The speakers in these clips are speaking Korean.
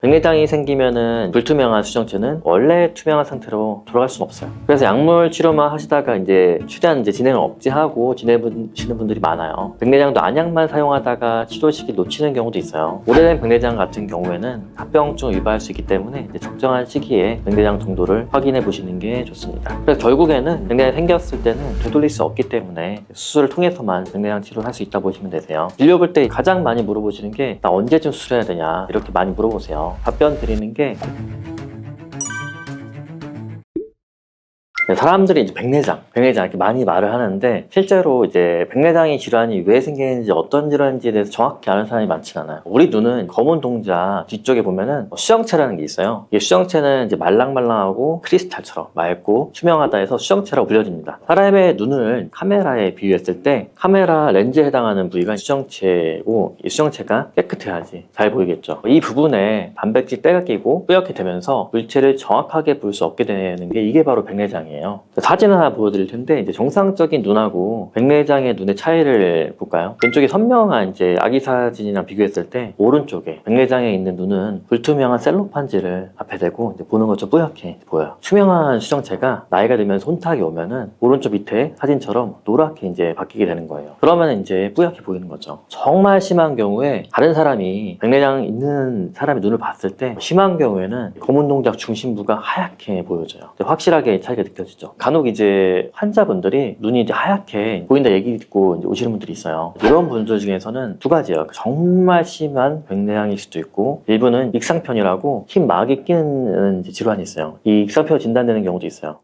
백내장이 생기면은 불투명한 수정체는 원래 투명한 상태로 돌아갈 수는 없어요. 그래서 약물 치료만 하시다가 이제 최대한 이제 진행을 억제하고 지내시는 분들이 많아요. 백내장도 안약만 사용하다가 치료 시기 놓치는 경우도 있어요. 오래된 백내장 같은 경우에는 합병증을 유발할 수 있기 때문에 이제 적정한 시기에 백내장 정도를 확인해 보시는 게 좋습니다. 그래서 결국에는 백내장이 생겼을 때는 되돌릴 수 없기 때문에 수술을 통해서만 백내장 치료를 할 수 있다 보시면 되세요. 진료 볼 때 가장 많이 물어보시는 게 나 언제쯤 수술해야 되냐 이렇게 많이 물어보세요. 답변 드리는 게 사람들이 이제 백내장 이렇게 많이 말을 하는데 실제로 이제 백내장의 질환이 왜 생기는지 어떤 질환인지에 대해서 정확히 아는 사람이 많진 않아요. 우리 눈은 검은 동자 뒤쪽에 보면은 수정체라는 게 있어요. 이 수정체는 이제 말랑말랑하고 크리스탈처럼 맑고 투명하다 해서 수정체라고 불려집니다. 사람의 눈을 카메라에 비유했을 때 카메라 렌즈에 해당하는 부위가 수정체고 이 수정체가 깨끗해야지 잘 보이겠죠. 이 부분에 단백질 때가 끼고 뿌옇게 되면서 물체를 정확하게 볼 수 없게 되는 게 이게 바로 백내장이에요. 사진 하나 보여드릴 텐데 이제 정상적인 눈하고 백내장의 눈의 차이를 볼까요? 왼쪽에 선명한 이제 아기 사진이랑 비교했을 때 오른쪽에 백내장에 있는 눈은 불투명한 셀로판지를 앞에 대고 이제 보는 것처럼 뿌옇게 보여요. 투명한 수정체가 나이가 들면서 혼탁이 오면은 오른쪽 밑에 사진처럼 노랗게 이제 바뀌게 되는 거예요. 그러면 이제 뿌옇게 보이는 거죠. 정말 심한 경우에 다른 사람이 백내장 있는 사람의 눈을 봤을 때 심한 경우에는 검은 동작 중심부가 하얗게 보여져요. 확실하게 차이가 느껴져요. 간혹 이제 환자분들이 눈이 이제 하얗게 보인다 얘기 듣고 이제 오시는 분들이 있어요. 이런 분들 중에서는 두 가지예요. 정말 심한 백내장일 수도 있고 일부는 익상편이라고 흰 막이 끼는 질환이 있어요. 이 익상편으로 진단되는 경우도 있어요.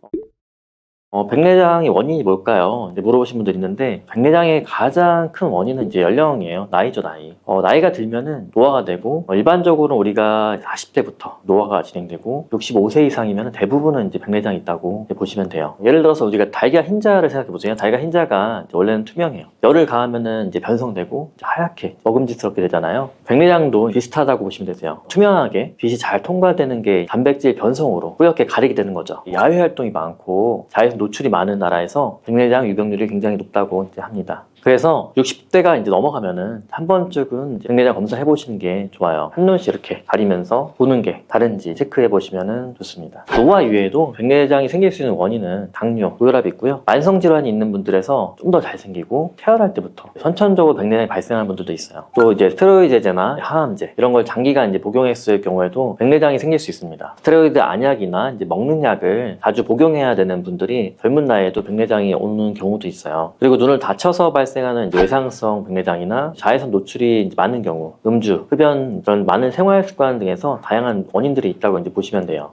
백내장의 원인이 뭘까요? 물어보신 분들이 있는데 백내장의 가장 큰 원인은 이제 연령이에요. 나이죠, 나이. 나이가 들면은 노화가 되고 일반적으로 우리가 40대부터 노화가 진행되고 65세 이상이면 대부분은 이제 백내장이 있다고 보시면 돼요. 예를 들어서 우리가 달걀 흰자를 생각해 보세요. 달걀 흰자가 원래는 투명해요. 열을 가하면은 이제 변성되고 이제 하얗게 먹음직스럽게 되잖아요. 백내장도 비슷하다고 보시면 되세요. 투명하게 빛이 잘 통과되는 게 단백질 변성으로 뿌옇게 가리게 되는 거죠. 야외 활동이 많고 자외선 노출이 많은 나라에서 백내장 유병률이 굉장히 높다고 이제 합니다. 그래서 60대가 이제 넘어가면은 한 번쯤은 백내장 검사해 보시는 게 좋아요. 한눈씩 이렇게 가리면서 보는 게 다른지 체크해 보시면 좋습니다. 노화 이외에도 백내장이 생길 수 있는 원인은 당뇨, 고혈압이 있고요. 만성 질환이 있는 분들에서 좀 더 잘 생기고 태어날 때부터 선천적으로 백내장이 발생하는 분들도 있어요. 또 이제 스테로이드제나 항암제 이런 걸 장기간 이제 복용했을 경우에도 백내장이 생길 수 있습니다. 스테로이드 안약이나 이제 먹는 약을 자주 복용해야 되는 분들이 젊은 나이에도 백내장이 오는 경우도 있어요. 그리고 눈을 다쳐서 발생하는 외상성 백내장이나 자외선 노출이 많은 경우, 음주, 흡연 이런 많은 생활 습관 등에서 다양한 원인들이 있다고 이제 보시면 돼요.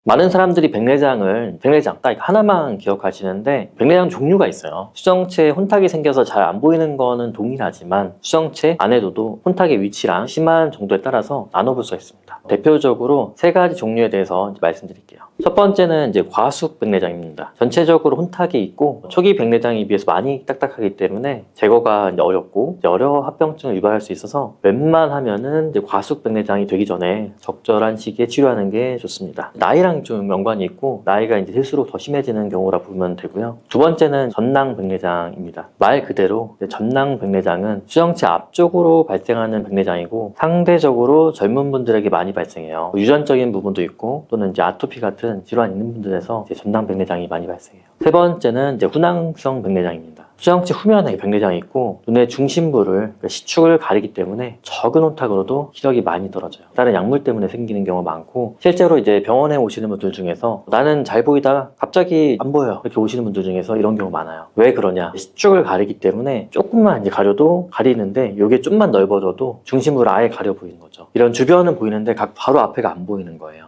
많은 사람들이 백내장 딱 하나만 기억하시는데 백내장 종류가 있어요. 수정체에 혼탁이 생겨서 잘 안 보이는 거는 동일하지만 수정체 안에도 혼탁의 위치랑 심한 정도에 따라서 나눠볼 수가 있습니다. 대표적으로 세 가지 종류에 대해서 말씀드릴게요. 첫 번째는 이제 과숙 백내장입니다. 전체적으로 혼탁이 있고 초기 백내장에 비해서 많이 딱딱하기 때문에 제거가 이제 어렵고 여러 합병증을 유발할 수 있어서 웬만하면은 이제 과숙 백내장이 되기 전에 적절한 시기에 치료하는 게 좋습니다. 나이랑 좀 연관이 있고 나이가 이제 들수록 더 심해지는 경우라 보면 되고요. 두 번째는 전낭 백내장입니다. 말 그대로 전낭 백내장은 수정체 앞쪽으로 발생하는 백내장이고 상대적으로 젊은 분들에게 많이 발생해요. 유전적인 부분도 있고 또는 이제 아토피 같은 질환 있는 분들에서 이제 전낭 백내장이 많이 발생해요. 세 번째는 이제 훈황성 백내장입니다. 수정체 후면에 백내장이 있고 눈의 중심부를 그러니까 시축을 가리기 때문에 적은 혼탁으로도 시력이 많이 떨어져요. 다른 약물 때문에 생기는 경우가 많고 실제로 이제 병원에 오시는 분들 중에서 나는 잘 보이다가 갑자기 안 보여 이렇게 오시는 분들 중에서 이런 경우 많아요. 왜 그러냐? 시축을 가리기 때문에 조금만 이제 가려도 가리는데 이게 좀만 넓어져도 중심부를 아예 가려 보이는 거죠. 이런 주변은 보이는데 바로 앞에가 안 보이는 거예요.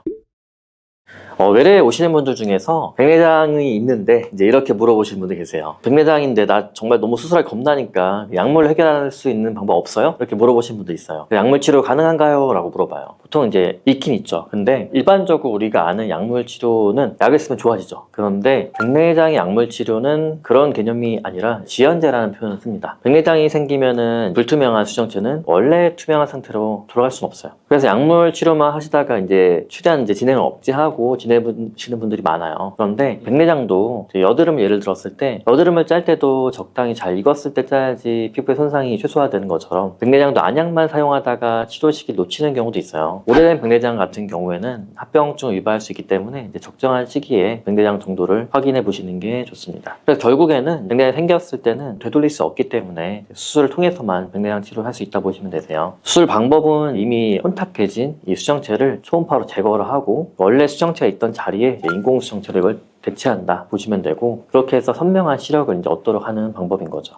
외래에 오시는 분들 중에서 백내장이 있는데 이제 이렇게 물어보시는 분들 계세요. 백내장인데 나 정말 너무 수술할 겁나니까 약물로 해결할 수 있는 방법 없어요? 이렇게 물어보시는 분들 있어요. 약물 치료 가능한가요? 라고 물어봐요. 보통 이제 있긴 있죠. 근데 일반적으로 우리가 아는 약물 치료는 약을 쓰면 좋아지죠. 그런데 백내장의 약물 치료는 그런 개념이 아니라 지연제라는 표현을 씁니다. 백내장이 생기면은 불투명한 수정체는 원래 투명한 상태로 돌아갈 수는 없어요. 그래서 약물 치료만 하시다가 이제 최대한 이제 진행을 억제하고 지내시는 분들이 많아요. 그런데 백내장도 여드름을 예를 들었을 때 여드름을 짤 때도 적당히 잘 익었을 때 짜야지 피부의 손상이 최소화되는 것처럼 백내장도 안약만 사용하다가 치료 시기 놓치는 경우도 있어요. 있고요. 오래된 백내장 같은 경우에는 합병증을 유발할 수 있기 때문에 이제 적정한 시기에 백내장 정도를 확인해 보시는 게 좋습니다. 그래서 결국에는 백내장이 생겼을 때는 되돌릴 수 없기 때문에 수술을 통해서만 백내장 치료를 할 수 있다 보시면 되세요. 수술 방법은 이미 혼탁해진 이 수정체를 초음파로 제거를 하고 원래 수정체가 있던 자리에 인공 수정체를 이걸 대체한다 보시면 되고, 그렇게 해서 선명한 시력을 이제 얻도록 하는 방법인 거죠.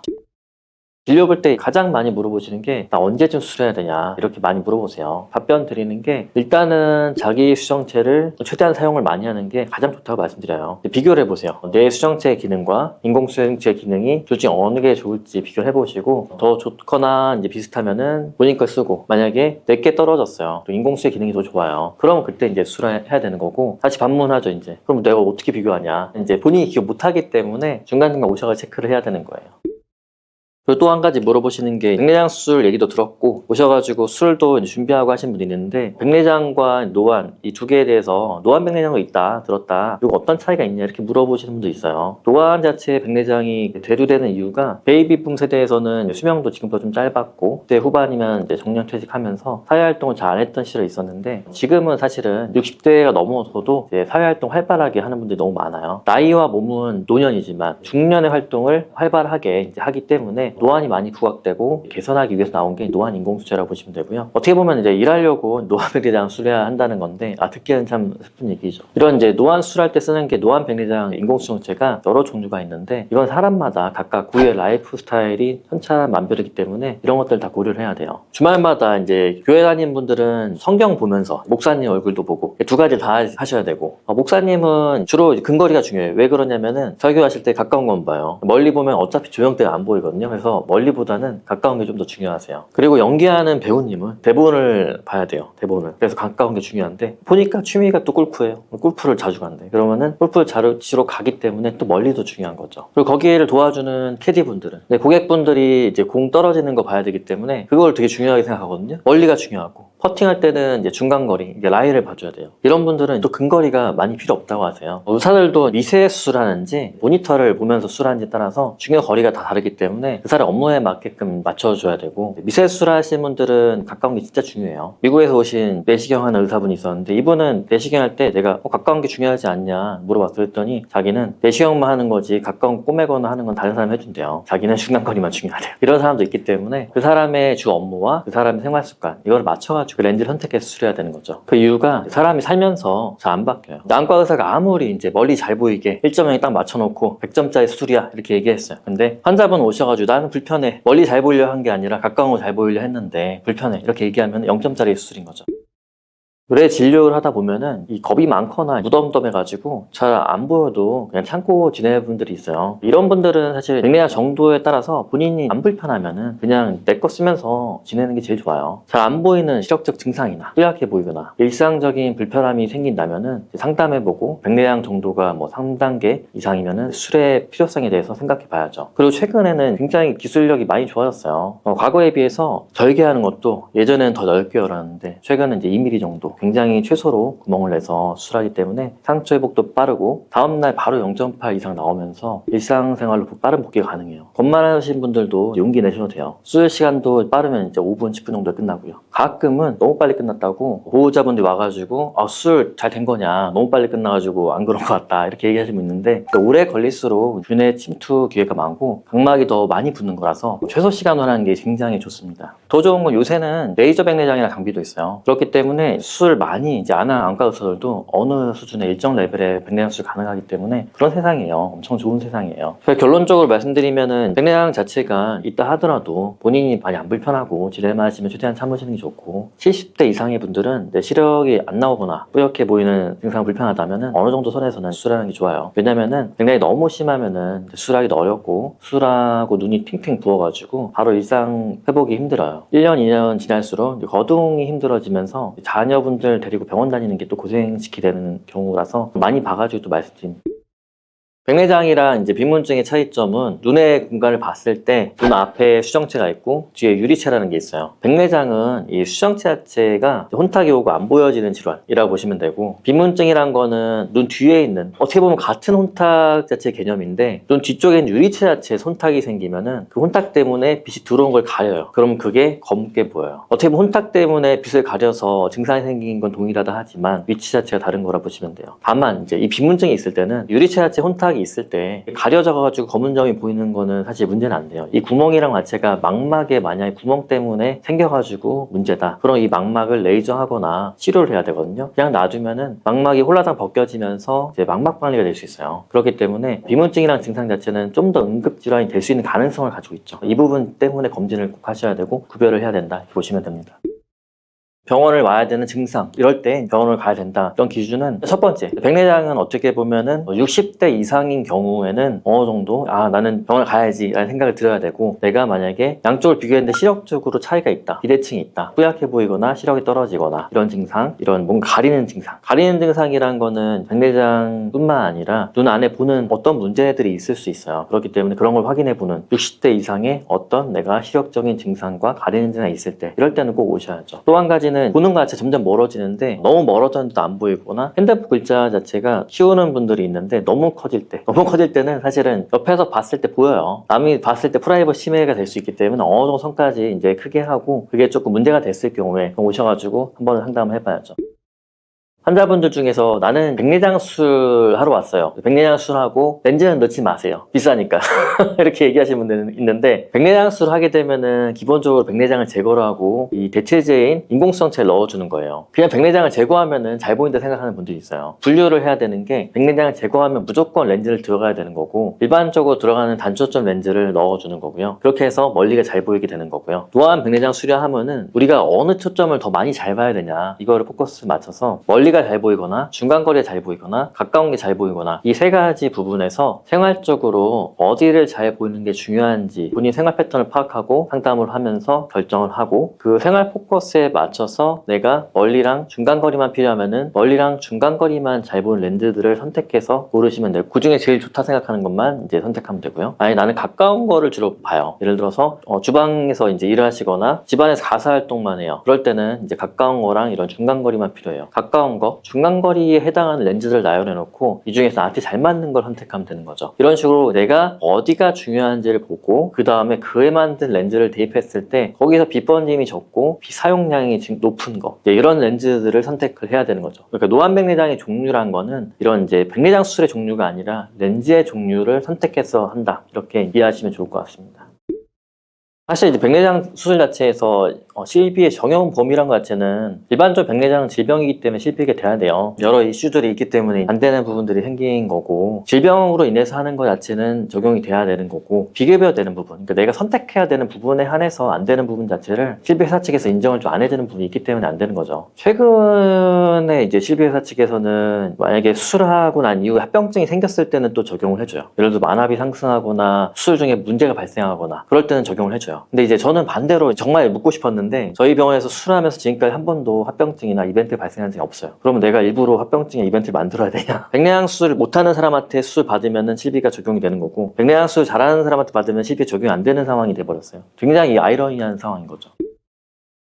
진료 볼 때 가장 많이 물어보시는 게 나 언제쯤 수술해야 되냐 이렇게 많이 물어보세요. 답변 드리는 게 일단은 자기 수정체를 최대한 사용을 많이 하는 게 가장 좋다고 말씀드려요. 비교를 해보세요. 내 수정체 기능과 인공 수정체 기능이 둘 중에 어느 게 좋을지 비교를 해보시고 더 좋거나 이제 비슷하면은 본인 걸 쓰고, 만약에 내게 떨어졌어요. 또 인공 수의 기능이 더 좋아요. 그럼 그때 이제 수술해야 되는 거고, 다시 반문하죠 이제. 그럼 내가 어떻게 비교하냐. 이제 본인이 기억 못하기 때문에 중간중간 오셔서 체크를 해야 되는 거예요. 그리고 또 한 가지 물어보시는 게 백내장 수술 얘기도 들었고, 오셔가지고 수술도 이제 준비하고 하신 분이 있는데 백내장과 노안 이 두 개에 대해서 노안 백내장도 있다 들었다, 이거 어떤 차이가 있냐 이렇게 물어보시는 분도 있어요. 노안 자체의 백내장이 대두되는 이유가 베이비붐 세대에서는 수명도 지금보다 좀 짧았고, 그때 후반이면 이제 정년퇴직하면서 사회활동을 잘 안 했던 시절이 있었는데, 지금은 사실은 60대가 넘어서도 이제 사회활동 활발하게 하는 분들이 너무 많아요. 나이와 몸은 노년이지만 중년의 활동을 활발하게 이제 하기 때문에 노안이 많이 부각되고 개선하기 위해서 나온 게 노안 인공수체라고 보시면 되고요. 어떻게 보면 이제 일하려고 노안 백내장 수술해야 한다는 건데, 듣기에는 참 슬픈 얘기죠. 이런 이제 노안 수술할 때 쓰는 게 노안 백내장 인공수정체가 여러 종류가 있는데, 이건 사람마다 각각 고유의 라이프 스타일이 천차만별이기 때문에 이런 것들 다 고려를 해야 돼요. 주말마다 이제 교회 다니는 분들은 성경 보면서 목사님 얼굴도 보고 두 가지 다 하셔야 되고, 목사님은 주로 근거리가 중요해요. 왜 그러냐면은 설교하실 때 가까운 건 봐요. 멀리 보면 어차피 조명대가 안 보이거든요. 그래서 멀리보다는 가까운 게 좀 더 중요하세요. 그리고 연기하는 배우님은 대본을 봐야 돼요. 대본을. 그래서 가까운 게 중요한데, 보니까 취미가 또 골프예요. 골프를 자주 간대. 그러면은 골프를 자주 치러 가기 때문에 또 멀리도 중요한 거죠. 그리고 거기를 도와주는 캐디분들은 고객분들이 이제 공 떨어지는 거 봐야 되기 때문에 그걸 되게 중요하게 생각하거든요. 멀리가 중요하고, 퍼팅할 때는 이제 중간거리, 라이를 봐줘야 돼요. 이런 분들은 또 근거리가 많이 필요 없다고 하세요. 의사들도 미세 수술하는지 모니터를 보면서 수술하는지 따라서 중요 거리가 다 다르기 때문에 그 사람 업무에 맞게끔 맞춰줘야 되고, 미세 수술하시는 분들은 가까운 게 진짜 중요해요. 미국에서 오신 내시경 하는 의사분이 있었는데, 이분은 내시경 할 때 내가 가까운 게 중요하지 않냐 물어봤어. 그랬더니 자기는 내시경만 하는 거지 가까운 거 꼬매거나 하는 건 다른 사람이 해준대요. 자기는 중간거리만 중요하대요. 이런 사람도 있기 때문에 그 사람의 주 업무와 그 사람의 생활 습관 이걸 맞춰가지고 그 렌즈를 선택해서 수술해야 되는 거죠. 그 이유가 사람이 살면서 잘 안 바뀌어요. 안과 의사가 아무리 이제 멀리 잘 보이게 1.0에 딱 맞춰놓고 100점짜리 수술이야 이렇게 얘기했어요. 근데 환자분 오셔가지고 나는 불편해, 멀리 잘 보이려 한 게 아니라 가까운 거 잘 보이려 했는데 불편해 이렇게 얘기하면 0점짜리 수술인 거죠. 의뢰 진료를 하다 보면은 이 겁이 많거나 무덤덤해가지고 잘 안 보여도 그냥 참고 지내는 분들이 있어요. 이런 분들은 사실 백내장 정도에 따라서 본인이 안 불편하면은 그냥 내 거 쓰면서 지내는 게 제일 좋아요. 잘 안 보이는 시력적 증상이나 뚜렷해 보이거나 일상적인 불편함이 생긴다면은 상담해보고 백내장 정도가 뭐 3단계 이상이면은 수술의 필요성에 대해서 생각해 봐야죠. 그리고 최근에는 굉장히 기술력이 많이 좋아졌어요. 과거에 비해서 절개하는 것도 예전에는 더 넓게 열었는데 최근은 이제 2mm 정도 굉장히 최소로 구멍을 내서 수술하기 때문에 상처 회복도 빠르고 다음날 바로 0.8 이상 나오면서 일상생활로 빠른 복귀가 가능해요. 겁만 하신 분들도 용기 내셔도 돼요. 수술 시간도 빠르면 이제 5분, 10분 정도 끝나고요. 가끔은 너무 빨리 끝났다고 보호자분들이 와가지고 수술 잘 된 거냐, 너무 빨리 끝나가지고 안 그런 것 같다 이렇게 얘기하시는 분 있는데, 오래 걸릴수록 균의 침투 기회가 많고 각막이 더 많이 붙는 거라서 최소 시간으로 하는 게 굉장히 좋습니다. 더 좋은 건 요새는 레이저 백내장이라는 장비도 있어요. 그렇기 때문에 수술 많이 이제 안 하는 안과 의사들도 어느 수준의 일정 레벨의 백내장 수술 가능하기 때문에 그런 세상이에요. 엄청 좋은 세상이에요. 결론적으로 말씀드리면은 백내장 자체가 있다 하더라도 본인이 많이 안 불편하고 지레만 하시면 최대한 참으시는 게 좋고, 70대 이상의 분들은 내 시력이 안 나오거나 뿌옇게 보이는 증상 불편하다면은 어느 정도 선에서는 수술하는 게 좋아요. 왜냐면은 백내장이 너무 심하면은 수술하기도 어렵고 수술하고 눈이 핑핑 부어가지고 바로 일상 회복이 힘들어요. 1년, 2년 지날수록 거동이 힘들어지면서 자녀분들 데리고 병원 다니는 게 또 고생시키게 되는 경우라서 많이 봐가지고 또 말씀드립니다. 백내장이랑 이제 비문증의 차이점은 눈의 공간을 봤을 때 눈 앞에 수정체가 있고 뒤에 유리체라는 게 있어요. 백내장은 이 수정체 자체가 혼탁이 오고 안 보여지는 질환이라고 보시면 되고, 비문증이란 거는 눈 뒤에 있는, 어떻게 보면 같은 혼탁 자체의 개념인데 눈 뒤쪽에 있는 유리체 자체에 혼탁이 생기면은 그 혼탁 때문에 빛이 들어온 걸 가려요. 그럼 그게 검게 보여요. 어떻게 보면 혼탁 때문에 빛을 가려서 증상이 생긴 건 동일하다 하지만 위치 자체가 다른 거라 보시면 돼요. 다만 이제 이 비문증이 있을 때는 유리체 자체 혼탁이 있을 때 가려져가지고 검은 점이 보이는 거는 사실 문제는 안 돼요. 이 구멍이랑 자체가 망막에 만약에 구멍 때문에 생겨가지고 문제다. 그럼 이 망막을 레이저하거나 치료를 해야 되거든요. 그냥 놔두면은 망막이 홀라당 벗겨지면서 이제 망막 박리가 될 수 있어요. 그렇기 때문에 비문증이랑 증상 자체는 좀 더 응급질환이 될 수 있는 가능성을 가지고 있죠. 이 부분 때문에 검진을 꼭 하셔야 되고 구별을 해야 된다 이렇게 보시면 됩니다. 병원을 와야 되는 증상, 이럴 때 병원을 가야 된다. 이런 기준은 첫 번째, 백내장은 어떻게 보면은 60대 이상인 경우에는 어느 정도 나는 병원을 가야지 라는 생각을 들어야 되고, 내가 만약에 양쪽을 비교했는데 시력적으로 차이가 있다, 비대칭이 있다, 뿌옇게 보이거나 시력이 떨어지거나 이런 증상, 이런 뭔가 가리는 증상, 가리는 증상이란 거는 백내장뿐만 아니라 눈 안에 보는 어떤 문제들이 있을 수 있어요. 그렇기 때문에 그런 걸 확인해 보는 60대 이상의 어떤 내가 시력적인 증상과 가리는 증상이 있을 때, 이럴 때는 꼭 오셔야죠. 또 한 가지는 보는 것 자체 점점 멀어지는데 너무 멀어졌는데도 안 보이거나 핸드폰 글자 자체가 키우는 분들이 있는데 너무 커질 때는 사실은 옆에서 봤을 때 보여요. 남이 봤을 때 프라이버시 침해가 될 수 있기 때문에 어느 정도 선까지 이제 크게 하고, 그게 조금 문제가 됐을 경우에 오셔가지고 한번 상담을 해봐야죠. 환자분들 중에서 나는 백내장 수술 하러 왔어요. 백내장 수술하고 렌즈는 넣지 마세요. 비싸니까. 이렇게 얘기하시는 분들은 있는데, 백내장 수술을 하게 되면은 기본적으로 백내장을 제거를 하고 이 대체제인 인공수정체를 넣어주는 거예요. 그냥 백내장을 제거하면은 잘 보인다 생각하는 분들이 있어요. 분류를 해야 되는 게, 백내장을 제거하면 무조건 렌즈를 들어가야 되는 거고, 일반적으로 들어가는 단초점 렌즈를 넣어주는 거고요. 그렇게 해서 멀리가 잘 보이게 되는 거고요. 노안 백내장 수리하면은 우리가 어느 초점을 더 많이 잘 봐야 되냐, 이거를 포커스를 맞춰서 멀리가 잘 보이거나 중간거리에 잘 보이거나 가까운 게 잘 보이거나, 이 세 가지 부분에서 생활적으로 어디를 잘 보이는 게 중요한지 본인 생활 패턴을 파악하고 상담을 하면서 결정을 하고, 그 생활 포커스에 맞춰서 내가 멀리랑 중간거리만 필요하면은 멀리랑 중간거리만 잘 보이는 렌즈들을 선택해서 고르시면 되고, 그 중에 제일 좋다 생각하는 것만 이제 선택하면 되고요. 아니 나는 가까운 거를 주로 봐요. 예를 들어서 주방에서 이제 일을 하시거나 집안에서 가사 활동만 해요. 그럴 때는 이제 가까운 거랑 이런 중간거리만 필요해요. 가까운 거, 중간거리에 해당하는 렌즈를 나열해 놓고 이 중에서 나한테 잘 맞는 걸 선택하면 되는 거죠. 이런 식으로 내가 어디가 중요한지를 보고 그 다음에 그에 맞는 렌즈를 대입했을 때 거기서 빛번짐이 적고 비사용량이 높은 거, 이런 렌즈들을 선택을 해야 되는 거죠. 그러니까 노안백내장의 종류란 거는 이런 이제 백내장 수술의 종류가 아니라 렌즈의 종류를 선택해서 한다, 이렇게 이해하시면 좋을 것 같습니다. 사실 이제 백내장 수술 자체에서 실비의 적용 범위란 것 자체는 일반적으로 백내장은 질병이기 때문에 실비가 돼야 돼요. 여러 이슈들이 있기 때문에 안 되는 부분들이 생긴 거고, 질병으로 인해서 하는 것 자체는 적용이 돼야 되는 거고, 비급여야 되는 부분, 그러니까 내가 선택해야 되는 부분에 한해서 안 되는 부분 자체를 실비회사 측에서 인정을 좀 안 해주는 부분이 있기 때문에 안 되는 거죠. 최근에 이제 실비회사 측에서는 만약에 수술을 하고 난 이후에 합병증이 생겼을 때는 또 적용을 해줘요. 예를 들어 만압이 상승하거나 수술 중에 문제가 발생하거나 그럴 때는 적용을 해줘요. 근데 이제 저는 반대로 정말 묻고 싶었는데, 저희 병원에서 수술하면서 지금까지 한 번도 합병증이나 이벤트 발생한 적이 없어요. 그러면 내가 일부러 합병증에 이벤트를 만들어야 되냐? 백내장 수술을 못하는 사람한테 수술 받으면 실비가 적용이 되는 거고, 백내장 수술 잘하는 사람한테 받으면 실비 적용이 안 되는 상황이 돼버렸어요. 굉장히 아이러니한 상황인 거죠.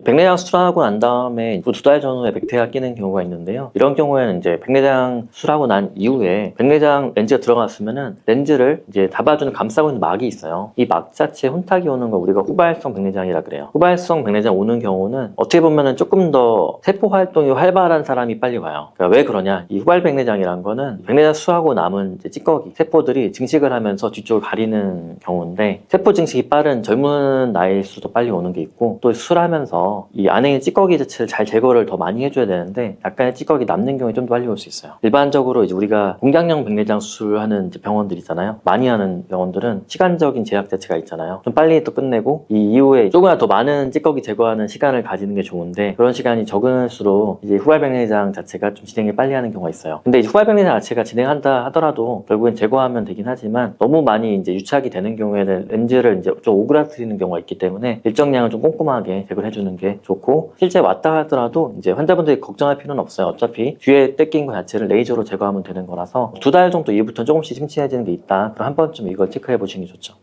백내장 수술하고 난 다음에 2달 전후에 백태가 끼는 경우가 있는데요. 이런 경우에는 이제 백내장 수술하고 난 이후에 백내장 렌즈가 들어갔으면은 렌즈를 이제 잡아주는 감싸고 있는 막이 있어요. 이 막 자체에 혼탁이 오는 거 우리가 후발성 백내장이라 그래요. 후발성 백내장 오는 경우는 어떻게 보면은 조금 더 세포 활동이 활발한 사람이 빨리 와요. 그러니까 왜 그러냐? 이 후발 백내장이란 거는 백내장 수술하고 남은 이제 찌꺼기 세포들이 증식을 하면서 뒤쪽을 가리는 경우인데, 세포 증식이 빠른 젊은 나이일수록 빨리 오는 게 있고, 또 수술하면서 이 안에 있는 찌꺼기 자체를 잘 제거를 더 많이 해줘야 되는데 약간의 찌꺼기 남는 경우에 좀 더 빨리 올 수 있어요. 일반적으로 이제 우리가 공장용 백내장 수술하는 이제 병원들 있잖아요. 많이 하는 병원들은 시간적인 제약 자체가 있잖아요. 좀 빨리 또 끝내고 이 이후에 조금이나 더 많은 찌꺼기 제거하는 시간을 가지는 게 좋은데, 그런 시간이 적을수록 이제 후발 백내장 자체가 좀 진행을 빨리 하는 경우가 있어요. 근데 이제 후발 백내장 자체가 진행한다 하더라도 결국엔 제거하면 되긴 하지만, 너무 많이 이제 유착이 되는 경우에는 렌즈를 이제 좀 오그라뜨리는 경우가 있기 때문에 일정량을 좀 꼼꼼하게 제거를 해주는 게 게 좋고, 실제 왔다 하더라도 이제 환자분들이 걱정할 필요는 없어요. 어차피 귀에 떼낀 거 자체를 레이저로 제거하면 되는 거라서 2달 정도 이후부터 조금씩 침침해지는 게 있다. 그럼 한 번쯤 이걸 체크해 보시는 게 좋죠.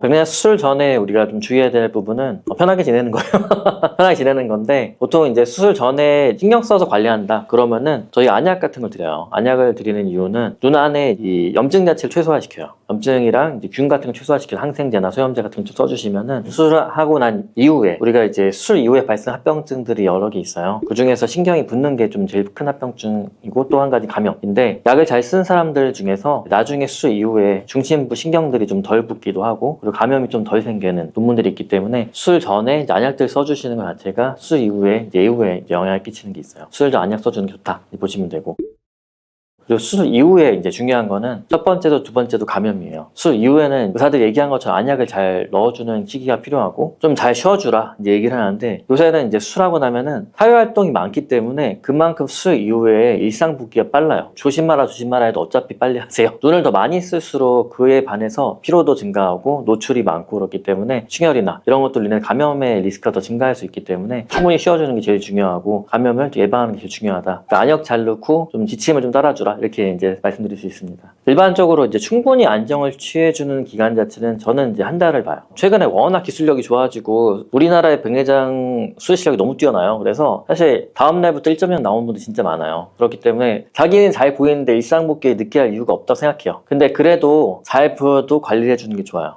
백내장 수술 전에 우리가 좀 주의해야 될 부분은 편하게 지내는 거예요. 편하게 지내는 건데, 보통 이제 수술 전에 신경 써서 관리한다 그러면은 저희 안약 같은 걸 드려요. 안약을 드리는 이유는 눈 안에 이 염증 자체를 최소화시켜요. 염증이랑 이제 균 같은 걸 최소화시키는 항생제나 소염제 같은 걸 써주시면은 수술하고 난 이후에 우리가 이제 수술 이후에 발생 합병증들이 여러 개 있어요. 그 중에서 신경이 붓는 게 좀 제일 큰 합병증이고, 또 한 가지 감염인데, 약을 잘 쓰는 사람들 중에서 나중에 수술 이후에 중심부 신경들이 좀 덜 붓기도 하고, 그리고 감염이 좀 덜 생기는 논문들이 있기 때문에 수술 전에 이제 안약들 써주시는 것 자체가 수술 이후에 이제 영향을 끼치는 게 있어요. 수술 전 안약 써주는 게 좋다 보시면 되고, 그리고 수술 이후에 이제 중요한 거는 첫 번째도 두 번째도 감염이에요. 수술 이후에는 의사들이 얘기한 것처럼 안약을 잘 넣어주는 시기가 필요하고, 좀 잘 쉬어주라 이제 얘기를 하는데, 요새는 이제 수술하고 나면은 사회활동이 많기 때문에 그만큼 수술 이후에 일상 붓기가 빨라요. 조심 마라 해도 어차피 빨리 하세요. 눈을 더 많이 쓸수록 그에 반해서 피로도 증가하고 노출이 많고, 그렇기 때문에 충혈이나 이런 것들로 인해 감염의 리스크가 더 증가할 수 있기 때문에 충분히 쉬어주는 게 제일 중요하고, 감염을 예방하는 게 제일 중요하다. 그러니까 안약 잘 넣고 좀 지침을 좀 따라주라, 이렇게 이제 말씀드릴 수 있습니다. 일반적으로 이제 충분히 안정을 취해주는 기간 자체는 저는 이제 한 달을 봐요. 최근에 워낙 기술력이 좋아지고 우리나라의 백내장 수술 실력이 너무 뛰어나요. 그래서 사실 다음 날부터 1.0 나온 분들 진짜 많아요. 그렇기 때문에 자기는 잘 보이는데 일상 붓기에 느끼할 이유가 없다고 생각해요. 근데 그래도 잘 보여도 관리를 해주는 게 좋아요.